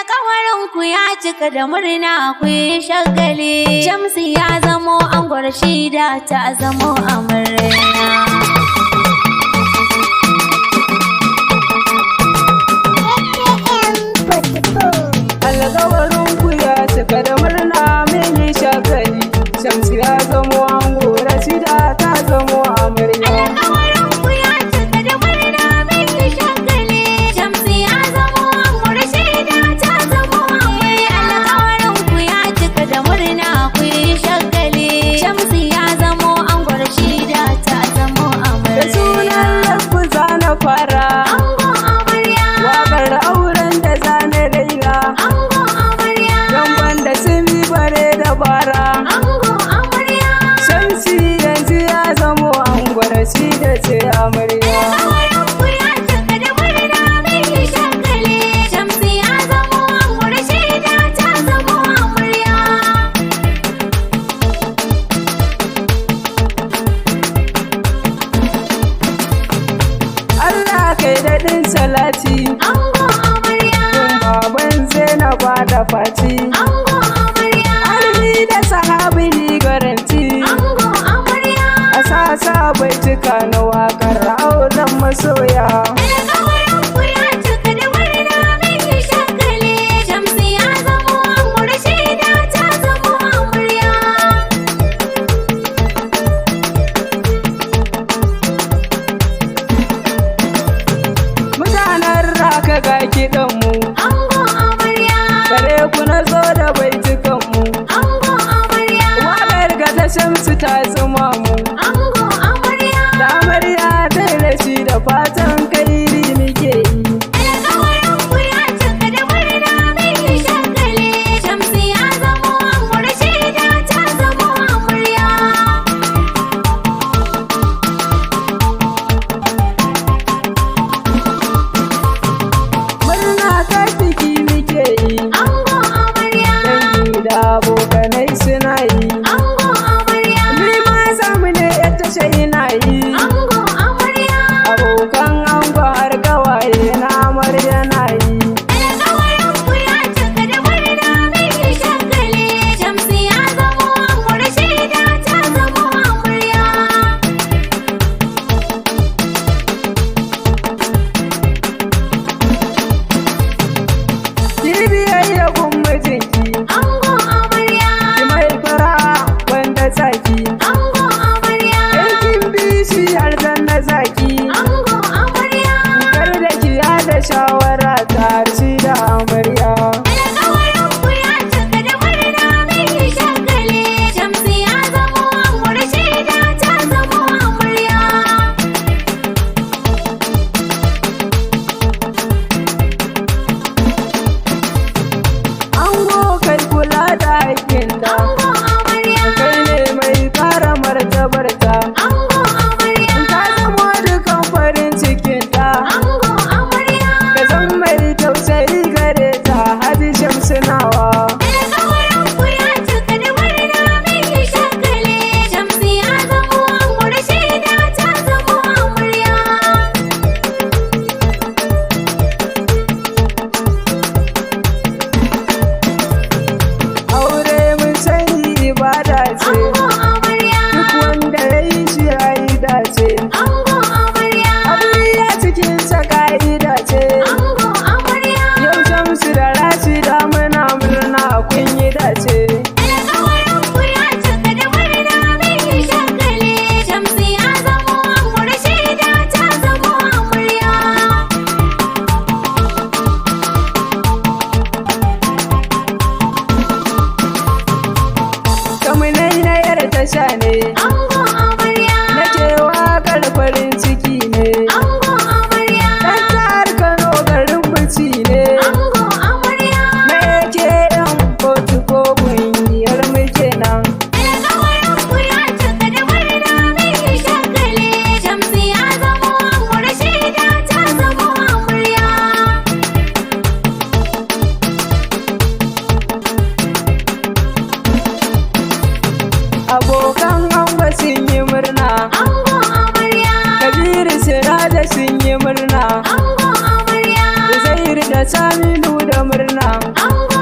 alƙawarin ku ya cika da murna ku yi shagali. Shamsu ya zamo angon Rashida ta zamo amarya. Alƙawarin ku ya cika da murna mun yi shagali. Shamsu ya zamo ango Rashida ta zamo amarya. Alƙawarin ku ya cika da murna mun yi shagali. Shamsu ya zamo angon Rashida ta zamo amarya. Alƙawarin ku ya cika da murna ku yi shagali. Shamsu ya zamo angon Rashida ta zamo amarya. Da sunan Rabbu za na fara. Angon amarya. Waƙar auren da za na raira. Angon amarya. Gamban da sun yi bare da bara. Angon amarya. Shamsi yanzu ya zamo ango Rashida ce amarya. Alƙawarin ku ya cika da murna mun yi shagali. Shamsu ya zamo angon Rashida ta zamo amarya. Allah kai daɗin salati. Angon amarya. Baban Zainaba da Fati. Angon amarya. Ali da sahabili garanti. Angon amarya. A sasa bai cika na waƙar auren masoya. Alƙawarin ku ya cika da murna mun yi shagali. Shamsu ya zamo angon Rashida ta zamo amarya. Mutanen raka ga kiɗanmu. Angon amarya. Kare ku na zo da baitukanmu. Angon amarya. Waƙar ga ta Shamsu ta tsuma mu. Angon amarya. Da amarya ta rashi da fatan kairi muke yi. Alƙawarin ku ya cika da murna mun yi shagali. Shamsu ya zamo angon Rashida ta zamo amarya. Murna ta biki muke yi. Angon amarya. Dangi da abokanai suna yi. Angon amarya. Ni ma zamu ne ya tashe ina yi. Angon amarya. Abokan ango har gawaye na amarya na yi. Alƙawarin ku ya cika da murna mun yi shagali. Shamsu ya zamo angon Rashida ta zamo amarya. Ki biyayya gun mijinki. Angon amarya. Ki mai fara wanda zaki. Angon amarya. Aikin bishi har na zaki. Angon amarya. Kar da ki da shawara ta harshe da amarya. Alƙawarin ku ya cika da murna mun yi shagali. Shamsu ya zamo angon Rashida ta zamo amarya. Ango kai kula da aikinta. Angon amarya. Kai ne mai kara martabarta. Angon amarya. Ka zama dukan farin cikinta. Angon amarya. Ka zan mai tausayi gare ta. Jamilu da murna. Ango